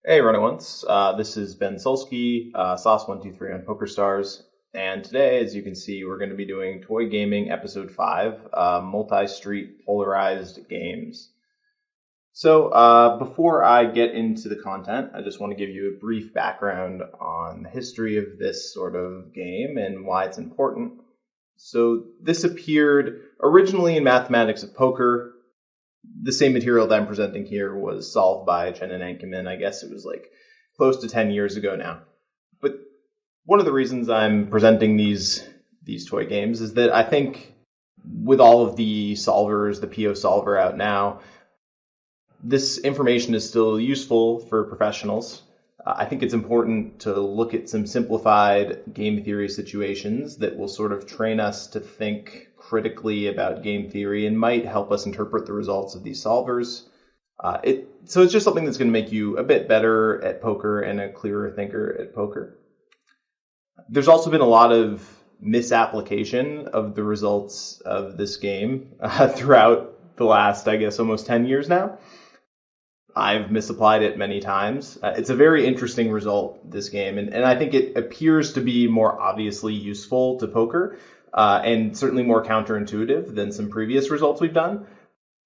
Hey, Running Once. This is Ben Sulsky, Sauce123 on PokerStars. And today, as you can see, we're going to be doing Toy Gaming Episode 5, Multistreet Polarized Games. So, before I get into the content, I just want to give you a brief background on the history of this sort of game and why it's important. So, this appeared originally in Mathematics of Poker. The same material that I'm presenting here was solved by Chen and Ankerman. I guess it was like close to 10 years ago now. But one of the reasons I'm presenting these toy games is that I think with all of the solvers, the PO solver out now, this information is still useful for professionals. I think it's important to look at some simplified game theory situations that will sort of train us to think critically about game theory and might help us interpret the results of these solvers. So it's just something that's going to make you a bit better at poker and a clearer thinker at poker. There's also been a lot of misapplication of the results of this game throughout the last, I guess, almost 10 years now. I've misapplied it many times. It's a very interesting result, this game, and I think it appears to be more obviously useful to poker, and certainly more counterintuitive than some previous results we've done.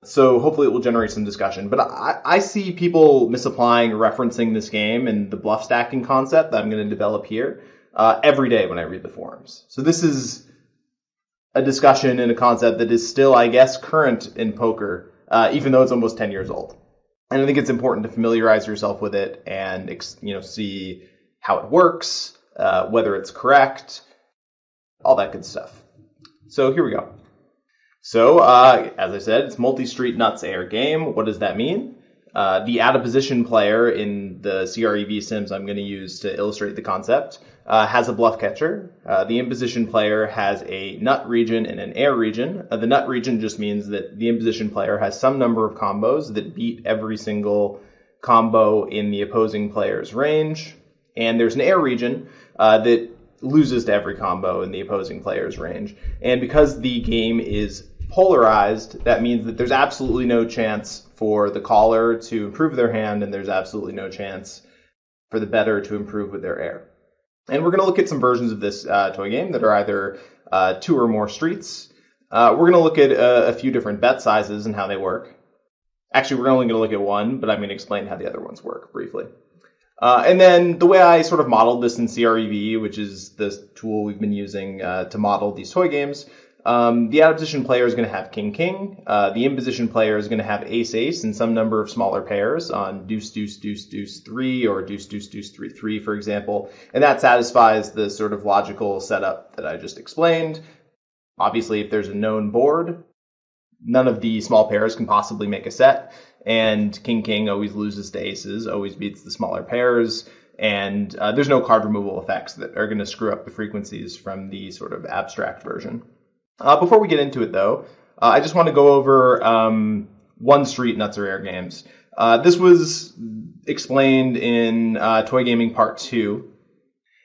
So hopefully it will generate some discussion. But I see people misapplying, referencing this game and the bluff stacking concept that I'm going to develop here every day when I read the forums. So this is a discussion and a concept that is still, I guess, current in poker, even though it's almost 10 years old. And I think it's important to familiarize yourself with it and see how it works, whether it's correct, all that good stuff. So here we go. So as I said, it's multi-street nuts air game. What does that mean? The out of position player in the CREV sims I'm going to use to illustrate the concept has a bluff catcher. The in position player has a nut region and an air region. The nut region just means that the in position player has some number of combos that beat every single combo in the opposing player's range. And there's an air region that loses to every combo in the opposing player's range. And because the game is polarized, that means that there's absolutely no chance for the caller to improve their hand, and there's absolutely no chance for the bettor to improve with their air. And we're going to look at some versions of this toy game that are either 2 or more streets. We're going to look at a few different bet sizes and how they work. Actually, we're only going to look at one, but I'm going to explain how the other ones work briefly. And then the way I sort of modeled this in CREV, which is the tool we've been using to model these toy games, the out-of-position player is going to have king-king. The in-position player is going to have ace-ace and some number of smaller pairs on deuce-deuce-deuce-deuce-3 or deuce-deuce-deuce-3-3, for example. And that satisfies the sort of logical setup that I just explained. Obviously, if there's a known board, none of the small pairs can possibly make a set. And king-king always loses to aces, always beats the smaller pairs. And there's no card removal effects that are going to screw up the frequencies from the sort of abstract version. Before we get into it, though, I just want to go over one street nuts or air games. This was explained in Toy Gaming Part 2.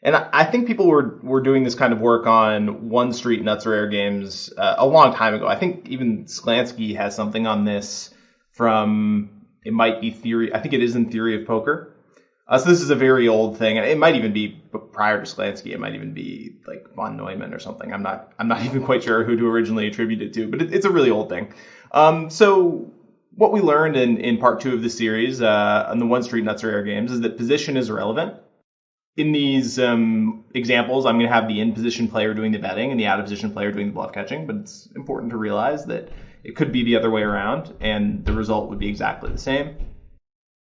And I think people were doing this kind of work on one street nuts or air games a long time ago. I think even Sklansky has something on this from, it might be Theory, I think it is in Theory of Poker. So this is a very old thing. It might even be prior to Sklansky. It might even be like von Neumann or something. I'm not even quite sure who to originally attribute it to, but it's a really old thing. So what we learned in part 2 of the series on the one street nuts or air games is that position is irrelevant. In these examples, I'm going to have the in-position player doing the betting and the out-of-position player doing the bluff catching, but it's important to realize that it could be the other way around, and the result would be exactly the same.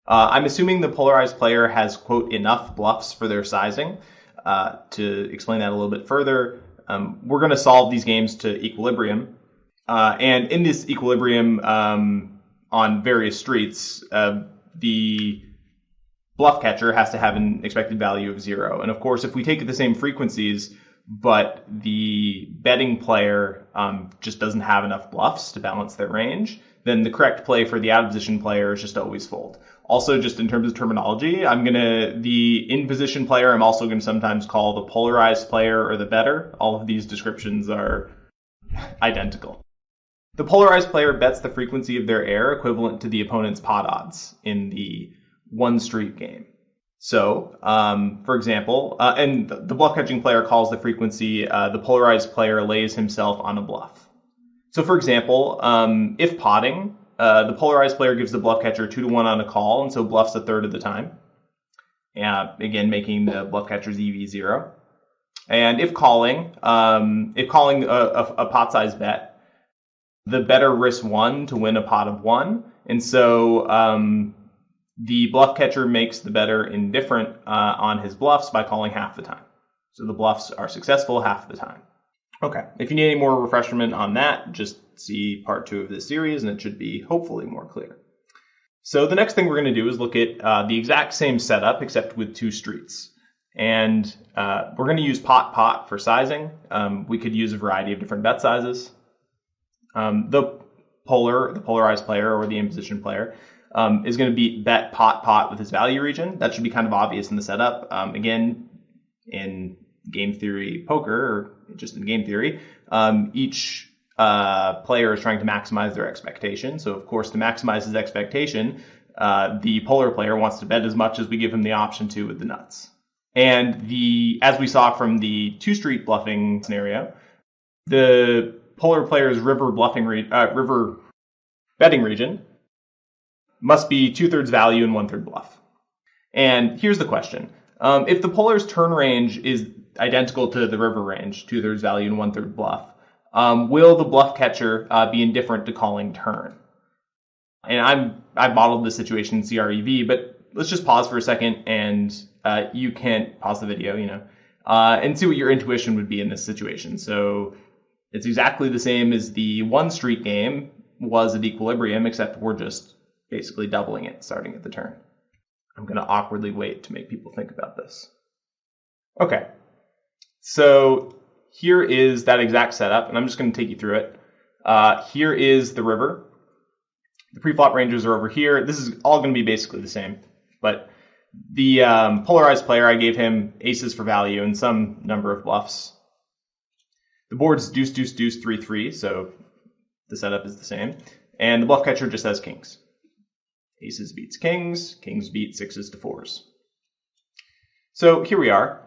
I'm assuming the polarized player has, quote, enough bluffs for their sizing. To explain that a little bit further, we're going to solve these games to equilibrium. And in this equilibrium on various streets, the bluff catcher has to have an expected value of 0. And of course, if we take the same frequencies, but the betting player just doesn't have enough bluffs to balance their range, then the correct play for the out-of-position player is just always fold. Also, just in terms of terminology, the in-position player, I'm also going to sometimes call the polarized player or the bettor. All of these descriptions are identical. The polarized player bets the frequency of their air equivalent to the opponent's pot odds in the one street game. So, for example, and the bluff catching player calls the frequency, the polarized player lays himself on a bluff. So, for example, if potting, the polarized player gives the bluff catcher 2-1 on a call, and so bluffs a third of the time. Again, making the bluff catcher's EV 0. And if calling a pot size bet, the better risks 1 to win a pot of 1, and so the bluff catcher makes the better indifferent on his bluffs by calling half the time. So the bluffs are successful half the time. Okay, if you need any more refreshment on that, just see part 2 of this series, and it should be hopefully more clear. So the next thing we're going to do is look at the exact same setup, except with 2 streets. And we're going to use pot for sizing. We could use a variety of different bet sizes. The polarized player or the in-position player is going to bet pot with his value region. That should be kind of obvious in the setup. Again, in game theory poker, or just in game theory, each player is trying to maximize their expectation. So, of course, to maximize his expectation, the polar player wants to bet as much as we give him the option to with the nuts. And as we saw from the 2-street bluffing scenario, the polar player's river betting region must be 2/3 value and 1/3 bluff. And here's the question. If the polar's turn range is identical to the river range, 2/3 value and 1/3 bluff, will the bluff catcher be indifferent to calling turn? And I've modeled this situation in CREV, but let's just pause for a second, and you can't pause the video, and see what your intuition would be in this situation. So it's exactly the same as the 1-street game was at equilibrium, except we're just basically doubling it, starting at the turn. I'm going to awkwardly wait to make people think about this. Okay, so here is that exact setup, and I'm just going to take you through it. Here is the river. The preflop ranges are over here. This is all going to be basically the same, but the polarized player, I gave him aces for value and some number of bluffs. The board's deuce, deuce, deuce, 3-3, so the setup is the same. And the bluff catcher just has kings. Aces beats kings, kings beat 6s to 4s. So here we are.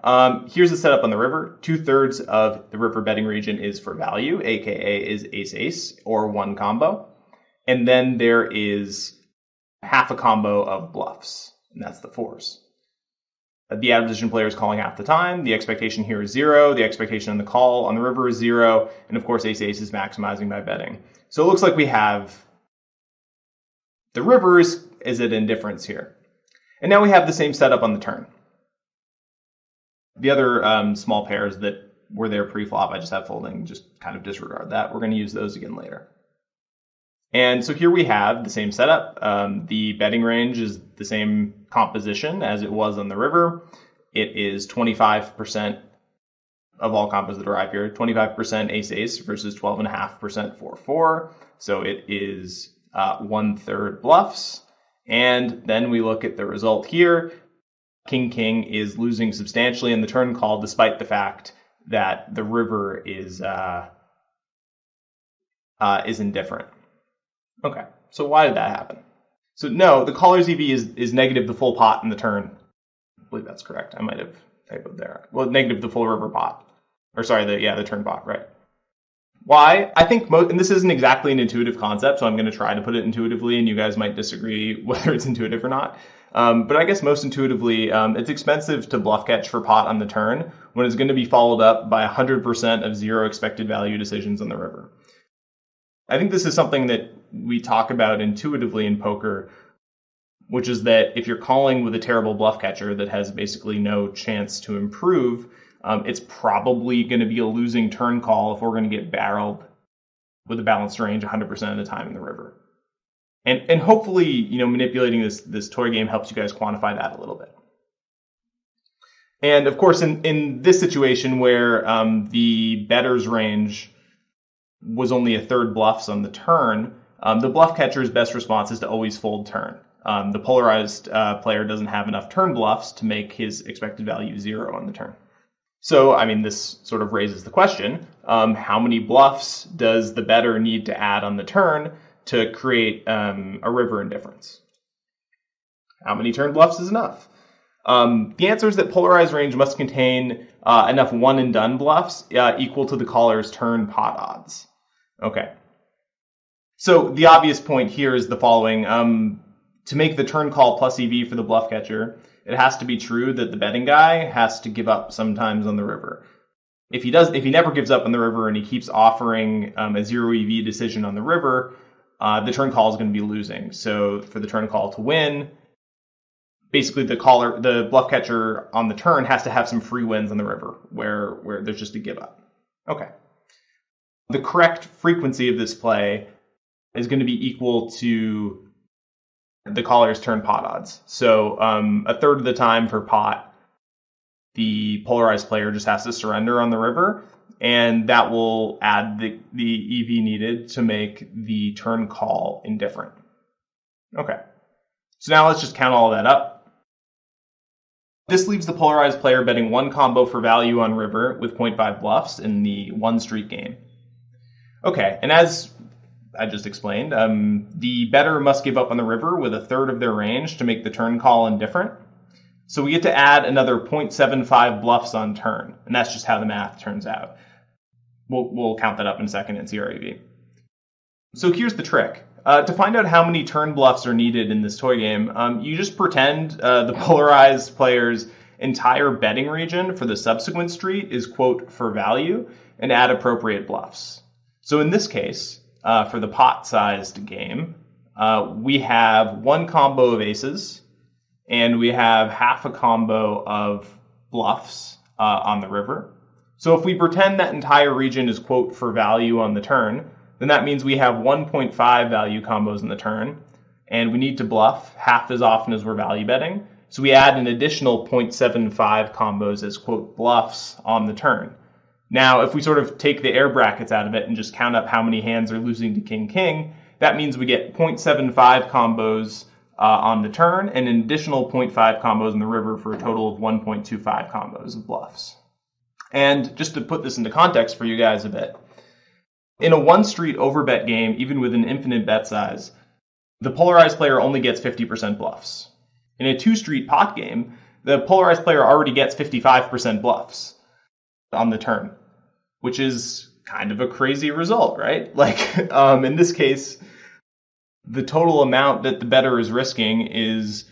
Here's the setup on the river. 2/3 of the river betting region is for value, aka is ace-ace, or 1 combo. And then there is half a combo of bluffs, and that's the 4s. The out of position player is calling half the time. The expectation here is 0. The expectation on the call on the river is 0. And of course, ace-ace is maximizing by betting. So it looks like we have the river is at indifference here. And now we have the same setup on the turn. The other small pairs that were there pre-flop, I just have folding, just kind of disregard that. We're going to use those again later. And so here we have the same setup. The betting range is the same composition as it was on the river. It is 25% of all combos that arrive here, 25% ace-ace versus 12.5% 4-4. So it is 1/3 bluffs. And then we look at the result here. King-king is losing substantially in the turn call, despite the fact that the river is indifferent. Okay, so why did that happen? So no, the caller's EV is negative the full pot in the turn. I believe that's correct. I might have typoed there. Well, negative the full river pot. Or sorry, the turn pot, right. Why? I think and this isn't exactly an intuitive concept, so I'm going to try to put it intuitively, and you guys might disagree whether it's intuitive or not. But I guess most intuitively, it's expensive to bluff catch for pot on the turn when it's going to be followed up by 100% of 0 expected value decisions on the river. I think this is something that we talk about intuitively in poker, which is that if you're calling with a terrible bluff catcher that has basically no chance to improve, it's probably going to be a losing turn call if we're going to get barreled with a balanced range 100% of the time in the river. And hopefully, manipulating this toy game helps you guys quantify that a little bit. And of course, in this situation where the better's range was only 1/3 bluffs on the turn, the bluff catcher's best response is to always fold turn. The polarized player doesn't have enough turn bluffs to make his expected value 0 on the turn. So, this sort of raises the question, how many bluffs does the bettor need to add on the turn to create a river indifference? How many turn bluffs is enough? The answer is that polarized range must contain enough one and done bluffs equal to the caller's turn pot odds. Okay. So the obvious point here is the following. To make the turn call plus EV for the bluff catcher, it has to be true that the betting guy has to give up sometimes on the river. If he never gives up on the river and he keeps offering a zero EV decision on the river, the turn call is going to be losing. So for the turn call to win, basically the bluff catcher on the turn has to have some free wins on the river where there's just a give up. Okay. The correct frequency of this play is going to be equal to the caller's turn pot odds. So a third of the time for pot, the polarized player just has to surrender on the river, and that will add the EV needed to make the turn call indifferent. Okay. So now let's just count all that up. This leaves the polarized player betting one combo for value on river with 0.5 bluffs in the one street game. Okay, and as I just explained, the bettor must give up on the river with a third of their range to make the turn call indifferent. So we get to add another 0.75 bluffs on turn, and that's just how the math turns out. We'll count that up in a second in CREV. So here's the trick. To find out how many turn bluffs are needed in this toy game, you just pretend the polarized player's entire betting region for the subsequent street is, quote, for value, and add appropriate bluffs. So in this case, for the pot-sized game, we have one combo of aces, and we have half a combo of bluffs on the river. So if we pretend that entire region is, quote, for value on the turn, then that means we have 1.5 value combos in the turn, and we need to bluff half as often as we're value betting. So we add an additional 0.75 combos as, quote, bluffs on the turn. Now, if we sort of take the air brackets out of it and just count up how many hands are losing to king-king, that means we get 0.75 combos on the turn and an additional 0.5 combos in the river for a total of 1.25 combos of bluffs. And just to put this into context for you guys a bit, in a one-street overbet game, even with an infinite bet size, the polarized player only gets 50% bluffs. In a two-street pot game, the polarized player already gets 55% bluffs on the turn, which is kind of a crazy result, right? Like, in this case, the total amount that the bettor is risking is,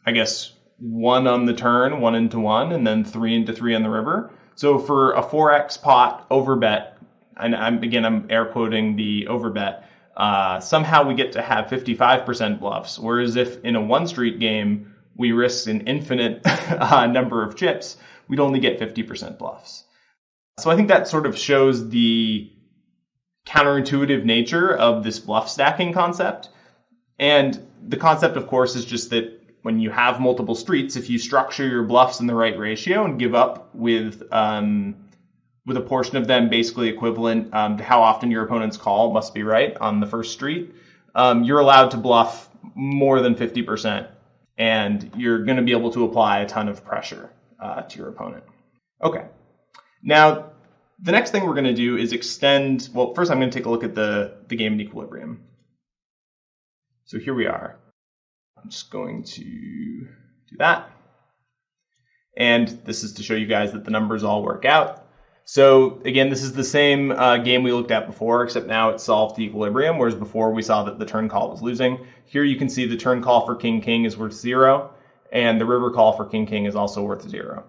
I guess, 1 on the turn, 1 into 1, and then 3 into 3 on the river. So for a 4x pot overbet, and I'm air quoting the overbet, somehow we get to have 55% bluffs, whereas if in a one-street game we risk an infinite number of chips, we'd only get 50% bluffs. So I think that sort of shows the counterintuitive nature of this bluff stacking concept. And the concept, of course, is just that when you have multiple streets, if you structure your bluffs in the right ratio and give up with a portion of them basically equivalent to how often your opponent's call must be right on the first street, you're allowed to bluff more than 50%, and you're going to be able to apply a ton of pressure to your opponent. Okay. Now, the next thing we're going to do is extend, well, first I'm going to take a look at the game in equilibrium. So here we are. I'm just going to do that. And this is to show you guys that the numbers all work out. So again, this is the same game we looked at before, except now it's solved to equilibrium, whereas before we saw that the turn call was losing. Here you can see the turn call for king-king is worth 0, and the river call for king-king is also worth 0.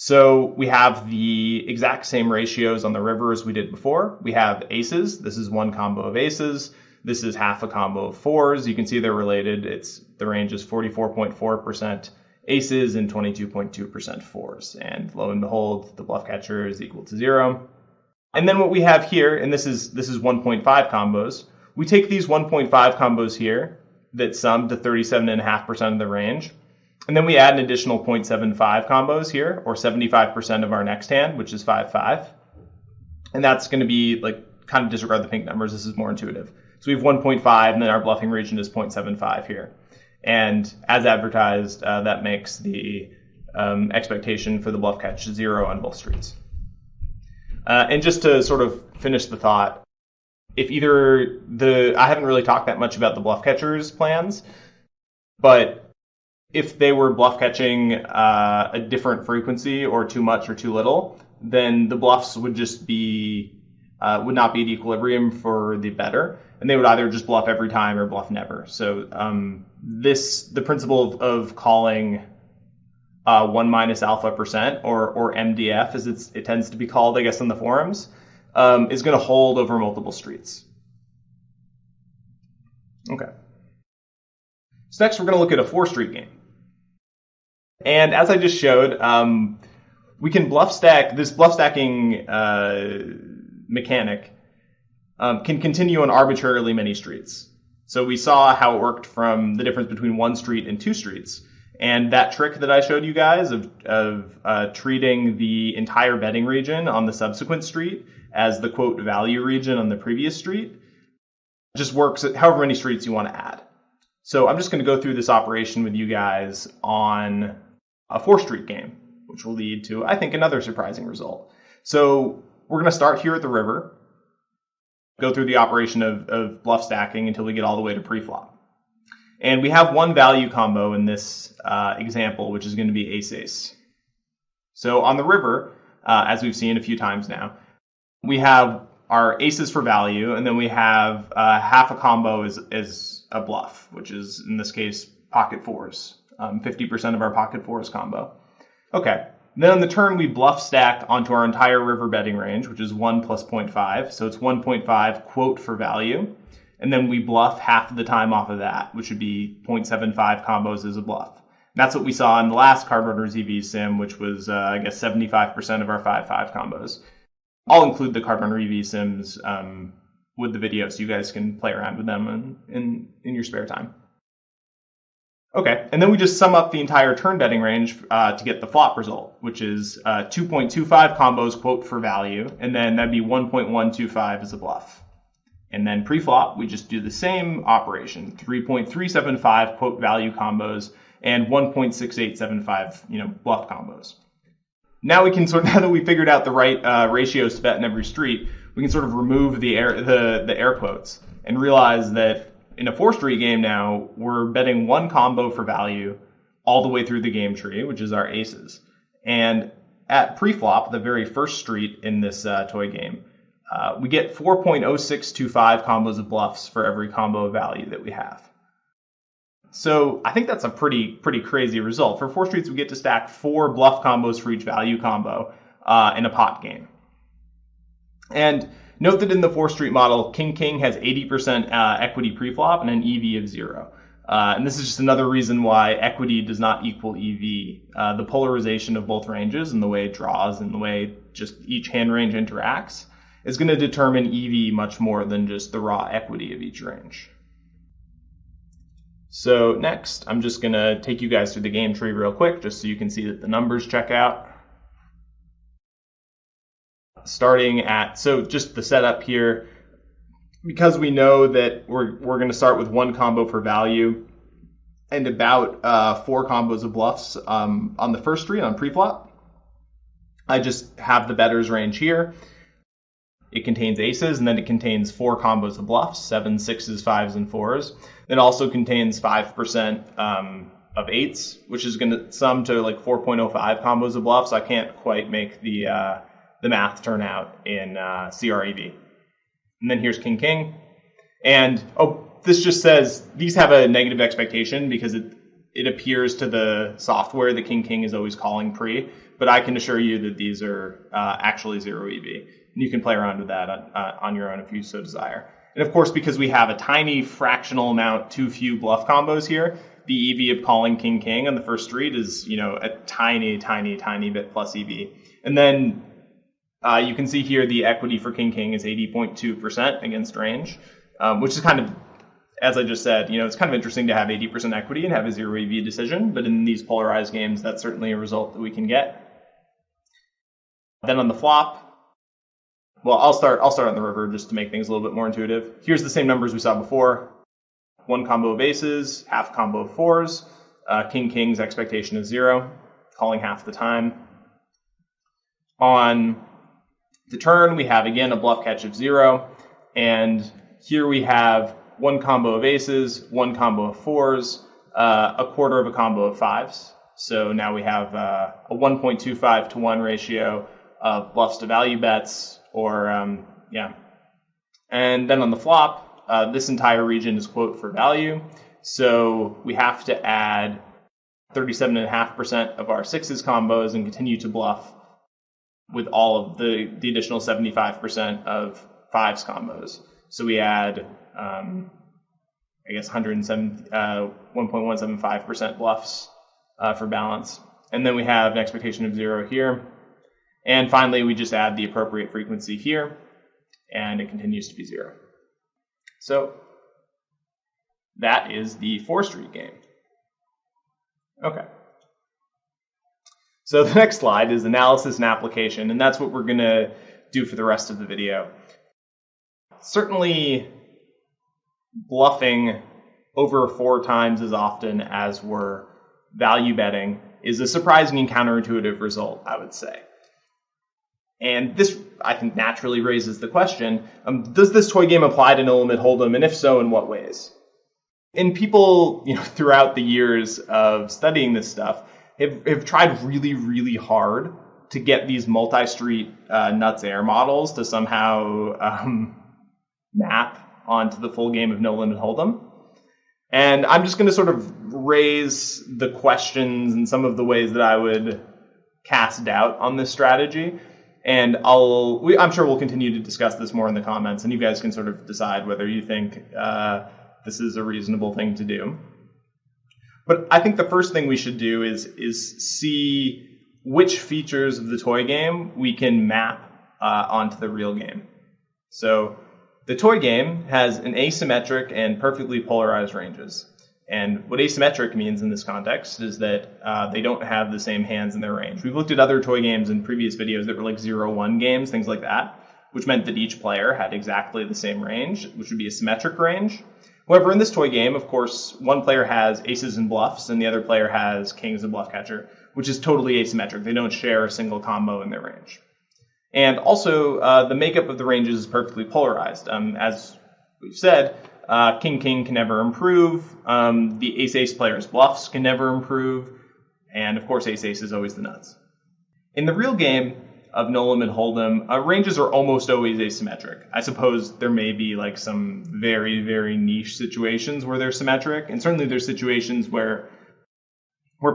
So we have the exact same ratios on the river as we did before. We have aces. This is one combo of aces. This is half a combo of fours. You can see they're related. The range is 44.4% aces and 22.2% fours. And lo and behold, the bluff catcher is equal to 0. And then what we have here, and this is 1.5 combos, we take these 1.5 combos here that sum to 37.5% of the range, and then we add an additional 0.75 combos here, or 75% of our next hand, which is 5-5. And that's going to be, like, kind of disregard the pink numbers. This is more intuitive. So we have 1.5, and then our bluffing region is 0.75 here. And as advertised, that makes the expectation for the bluff catch 0 on both streets. And just to sort of finish the thought, if I haven't really talked that much about the bluff catcher's plans, but If they were bluff catching a different frequency or too much or too little, then the bluffs would just be would not be at equilibrium for the better, and they would either just bluff every time or bluff never. So the principle of calling 1 minus alpha percent or MDF as it tends to be called, I guess, in the forums, is going to hold over multiple streets. Okay. So next we're going to look at a 4-street game. And as I just showed, we can bluff stack. This bluff stacking mechanic can continue on arbitrarily many streets. So we saw how it worked from the difference between 1 street and 2 streets. And that trick that I showed you guys of treating the entire betting region on the subsequent street as the quote value region on the previous street just works at however many streets you want to add. So I'm just going to go through this operation with you guys on a 4-street game, which will lead to, I think, another surprising result. So we're going to start here at the river, go through the operation of bluff stacking until we get all the way to pre-flop. And we have one value combo in this example, which is going to be ace-ace. So on the river, as we've seen a few times now, we have our aces for value, and then we have half a combo is a bluff, which is, in this case, pocket fours. 50% of our pocket fours combo. Okay. Then on the turn, we bluff stack onto our entire river betting range, which is 1 plus 0.5. So it's 1.5 quote for value. And then we bluff half of the time off of that, which would be 0.75 combos as a bluff. And that's what we saw in the last Card Runners EV sim, which was, I guess, 75% of our 5-5 combos. I'll include the Card Runner EV sims with the video so you guys can play around with them in your spare time. Okay, and then we just sum up the entire turn betting range to get the flop result, which is 2.25 combos quote for value, and then that'd be 1.125 as a bluff. And then pre-flop, we just do the same operation, 3.375 quote value combos and 1.6875 bluff combos. Now we can now that we figured out the right ratios to bet in every street, we can sort of remove the air quotes and realize that in a 4-street game now, we're betting one combo for value all the way through the game tree, which is our aces. And at pre-flop, the very first street in this toy game, we get 4.0625 combos of bluffs for every combo of value that we have. So I think that's a pretty crazy result. For 4 streets, we get to stack 4 bluff combos for each value combo in a pot game. And note that in the 4-street model, King has 80% equity preflop and an EV of 0. And this is just another reason why equity does not equal EV. The polarization of both ranges and the way it draws and the way just each hand range interacts is going to determine EV much more than just the raw equity of each range. So next, I'm just going to take you guys through the game tree real quick just so you can see that the numbers check out. Starting at, so just the setup here, because we know that we're going to start with one combo for value and about 4 combos of bluffs on the first street on preflop. I just have the better's range here. It contains aces, and then it contains 4 combos of bluffs, 7s, 6s, 5s, and 4s. It also contains 5% of 8s, which is going to sum to like 4.05 combos of bluffs. I can't quite make the math turn out in CREV. And then here's King. And this just says these have a negative expectation because it appears to the software that King is always calling pre, but I can assure you that these are actually 0 EV. And you can play around with that on your own if you so desire. And of course, because we have a tiny fractional amount too few bluff combos here, the EV of calling King on the first street is, a tiny bit plus EV. And then you can see here the equity for King is 80.2% against range, which is kind of, as I just said, it's kind of interesting to have 80% equity and have a 0 EV decision. But in these polarized games, that's certainly a result that we can get. Then on the flop, well, I'll start on the river just to make things a little bit more intuitive. Here's the same numbers we saw before. 1 combo of aces, half combo of 4s. King's expectation is 0, calling half the time. On the turn, we have, again, a bluff catch of 0. And here we have 1 combo of aces, 1 combo of 4s, a quarter of a combo of fives. So now we have a 1.25 to 1 ratio of bluffs to value bets, And then on the flop, this entire region is quote for value. So we have to add 37.5% of our sixes combos and continue to bluff with all of the additional 75% of fives combos. So we add, 1.175% bluffs for balance. And then we have an expectation of 0 here. And finally, we just add the appropriate frequency here, and it continues to be 0. So that is the 4-street game. Okay. So the next slide is analysis and application, and that's what we're going to do for the rest of the video. Certainly, bluffing over 4 times as often as we're value betting is a surprising and counterintuitive result, I would say. And this, I think, naturally raises the question, does this toy game apply to no limit hold'em, and if so, in what ways? And people, throughout the years of studying this stuff have tried really, really hard to get these multi-street nuts air models to somehow map onto the full game of no limit hold'em. And I'm just going to sort of raise the questions and some of the ways that I would cast doubt on this strategy. And I'm sure we'll continue to discuss this more in the comments, and you guys can sort of decide whether you think this is a reasonable thing to do. But I think the first thing we should do is see which features of the toy game we can map onto the real game. So the toy game has an asymmetric and perfectly polarized ranges. And what asymmetric means in this context is that they don't have the same hands in their range. We've looked at other toy games in previous videos that were like 0-1 games, things like that, which meant that each player had exactly the same range, which would be a symmetric range. However, in this toy game, of course, one player has aces and bluffs, and the other player has kings and bluff catcher, which is totally asymmetric. They don't share a single combo in their range. And also, the makeup of the ranges is perfectly polarized. As we've said, king-king can never improve, the ace-ace player's bluffs can never improve, and of course ace-ace is always the nuts. In the real game of no limit hold'em, ranges are almost always asymmetric. I suppose there may be like some very, very niche situations where they're symmetric, and certainly there's situations where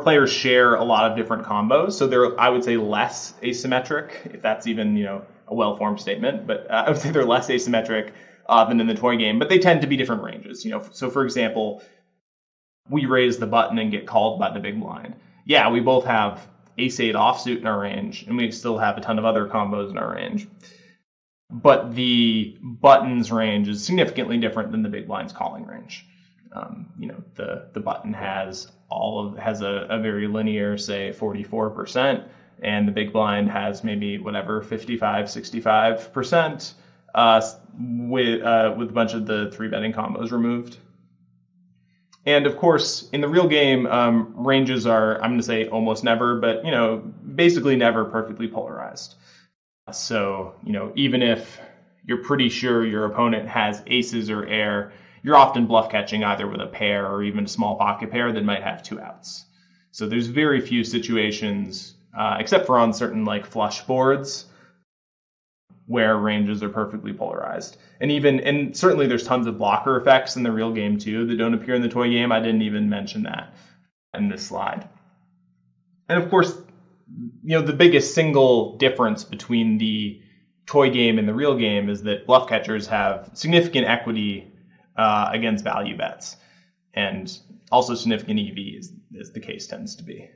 players share a lot of different combos, so they're, I would say, less asymmetric, if that's even, a well-formed statement, but I would say they're less asymmetric than in the toy game, but they tend to be different ranges. So for example, we raise the button and get called by the big blind. Yeah, we both have ace-8 offsuit in our range, and we still have a ton of other combos in our range. But the button's range is significantly different than the big blind's calling range. The button has a very linear, say 44%, and the big blind has maybe 55-65%. With a bunch of the 3-betting combos removed. And of course, in the real game, ranges are, I'm going to say almost never, but, basically never perfectly polarized. So, even if you're pretty sure your opponent has aces or air, you're often bluff catching either with a pair or even a small pocket pair that might have 2 outs. So there's very few situations, except for on certain like flush boards, where ranges are perfectly polarized. And certainly there's tons of blocker effects in the real game too that don't appear in the toy game. I didn't even mention that in this slide. And of course, the biggest single difference between the toy game and the real game is that bluff catchers have significant equity against value bets, and also significant EV as the case tends to be.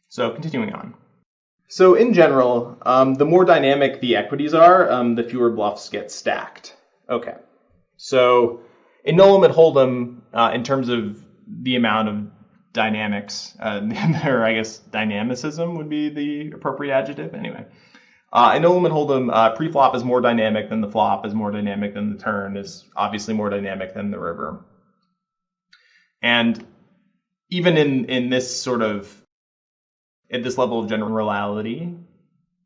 So continuing on. So in general, the more dynamic the equities are, the fewer bluffs get stacked. Okay. So in no limit hold'em, in terms of the amount of dynamics, or I guess dynamicism would be the appropriate adjective. Anyway, in no limit hold'em, pre-flop is more dynamic than the flop, is more dynamic than the turn, is obviously more dynamic than the river. And even in this sort of, at this level of generality,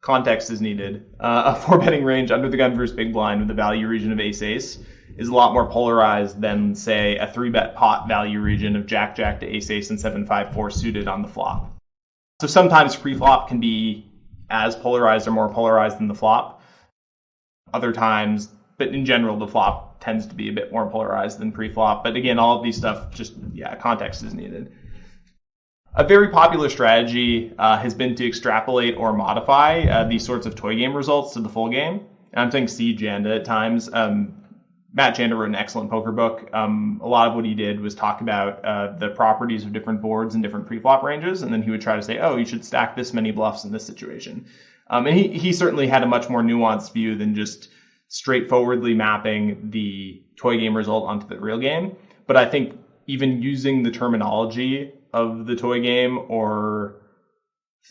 context is needed. A 4-betting range under the gun versus big blind with a value region of ace-ace is a lot more polarized than, say, a 3-bet pot value region of Jack-Jack to Ace-Ace and 7-5-4 suited on the flop. So sometimes pre-flop can be as polarized or more polarized than the flop. Other times, but in general, the flop tends to be a bit more polarized than pre-flop. But again, all of these stuff, just, context is needed. A very popular strategy has been to extrapolate or modify these sorts of toy game results to the full game. And I'm saying C. Janda at times. Matt Janda wrote an excellent poker book. A lot of what he did was talk about the properties of different boards and different pre-flop ranges, and then he would try to say, oh, you should stack this many bluffs in this situation. And he certainly had a much more nuanced view than just straightforwardly mapping the toy game result onto the real game. But I think even using the terminology of the toy game or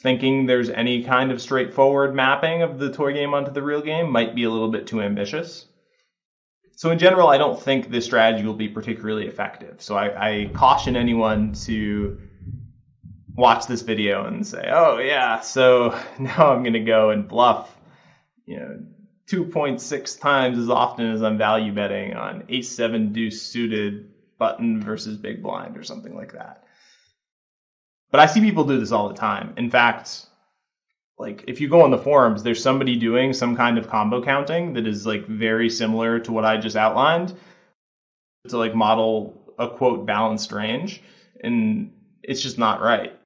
thinking there's any kind of straightforward mapping of the toy game onto the real game might be a little bit too ambitious. So in general, I don't think this strategy will be particularly effective. So I caution anyone to watch this video and say, oh yeah, so now I'm going to go and bluff, 2.6 times as often as I'm value betting on Ace-7 deuce suited button versus big blind or something like that. But I see people do this all the time. In fact, if you go on the forums, there's somebody doing some kind of combo counting that is very similar to what I just outlined to model a quote balanced range. And it's just not right.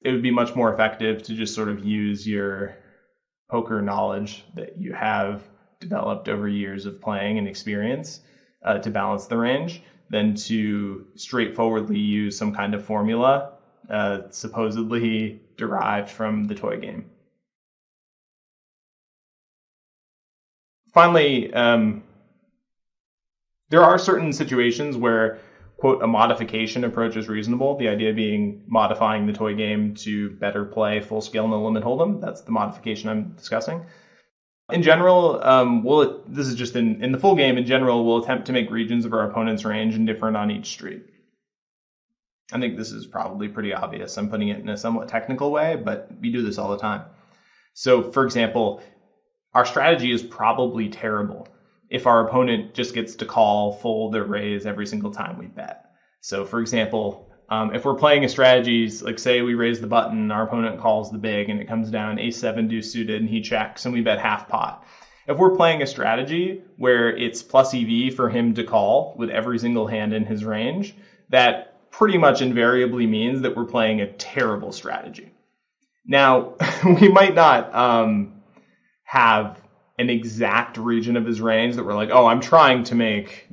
It would be much more effective to just sort of use your poker knowledge that you have developed over years of playing and experience to balance the range than to straightforwardly use some kind of formula supposedly derived from the toy game. Finally, there are certain situations where, quote, a modification approach is reasonable. The idea being modifying the toy game to better play full-scale no-limit hold'em. That's the modification I'm discussing. In general, this is just in the full game, in general, we'll attempt to make regions of our opponent's range indifferent on each street. I think this is probably pretty obvious. I'm putting it in a somewhat technical way, but we do this all the time. So, for example, our strategy is probably terrible if our opponent just gets to call, fold, or raise every single time we bet. So, for example, if we're playing a strategy, say we raise the button, our opponent calls the big, and it comes down Ace-7 deuce suited, and he checks, and we bet half pot. If we're playing a strategy where it's plus EV for him to call with every single hand in his range, that pretty much invariably means that we're playing a terrible strategy. Now, we might not have an exact region of his range that we're I'm trying to make,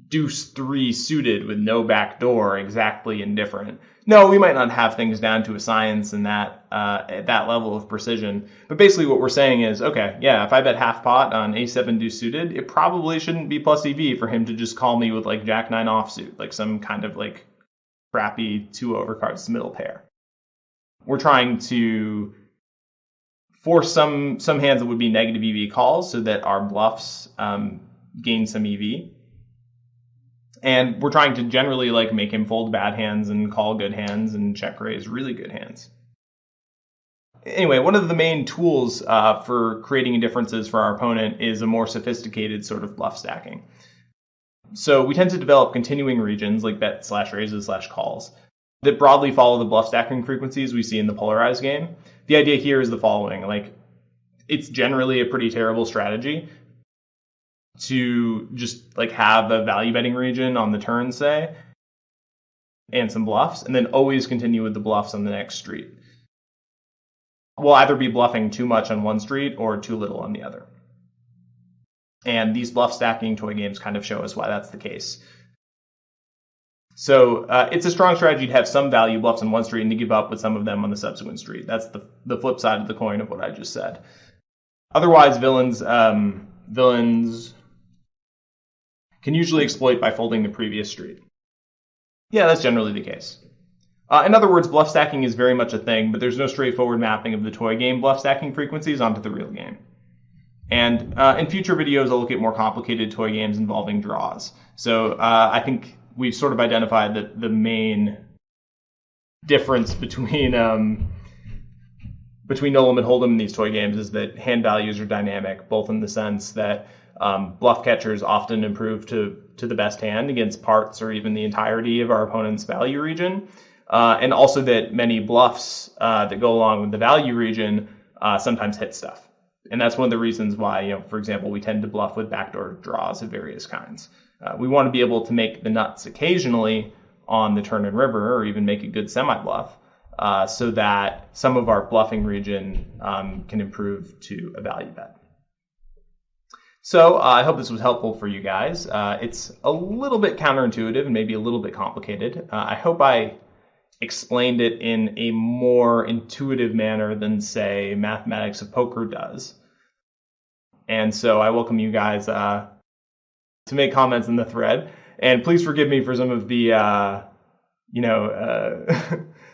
deuce 3 suited with no backdoor exactly indifferent. No, we might not have things down to a science in that at that level of precision. But basically what we're saying is, okay, yeah, if I bet half pot on Ace-7 deuce suited, it probably shouldn't be plus EV for him to just call me with Jack-9 offsuit, some kind of crappy 2 overcards middle pair. We're trying to force some hands that would be negative EV calls so that our bluffs gain some EV. And we're trying to generally make him fold bad hands and call good hands and check raise really good hands. Anyway, one of the main tools for creating differences for our opponent is a more sophisticated sort of bluff stacking. So we tend to develop continuing regions like bet/raises/calls that broadly follow the bluff stacking frequencies we see in the polarized game. The idea here is the following. It's generally a pretty terrible strategy to just have a value betting region on the turn, say, and some bluffs, and then always continue with the bluffs on the next street. We'll either be bluffing too much on one street or too little on the other. And these bluff stacking toy games kind of show us why that's the case. So it's a strong strategy to have some value bluffs on one street and to give up with some of them on the subsequent street. That's the flip side of the coin of what I just said. Otherwise, villains can usually exploit by folding the previous street. Yeah, that's generally the case. In other words, bluff stacking is very much a thing, but there's no straightforward mapping of the toy game bluff stacking frequencies onto the real game. And in future videos, I'll look at more complicated toy games involving draws. So I think we've sort of identified that the main difference between no limit hold'em and these toy games is that hand values are dynamic, both in the sense that Bluff catchers often improve to the best hand against parts or even the entirety of our opponent's value region. And also that many bluffs that go along with the value region sometimes hit stuff. And that's one of the reasons why, for example, we tend to bluff with backdoor draws of various kinds. We want to be able to make the nuts occasionally on the turn and river, or even make a good semi-bluff, so that some of our bluffing region can improve to a value bet. So I hope this was helpful for you guys. It's a little bit counterintuitive and maybe a little bit complicated. I hope I explained it in a more intuitive manner than, say, Mathematics of Poker does. And so I welcome you guys to make comments in the thread. And please forgive me for some of the,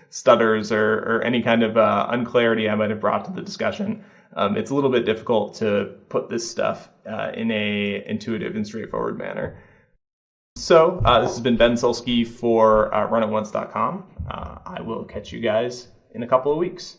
stutters or any kind of unclarity I might have brought to the discussion. It's a little bit difficult to put this stuff in a intuitive and straightforward manner. So this has been Ben Sulsky for runatonce.com. I will catch you guys in a couple of weeks.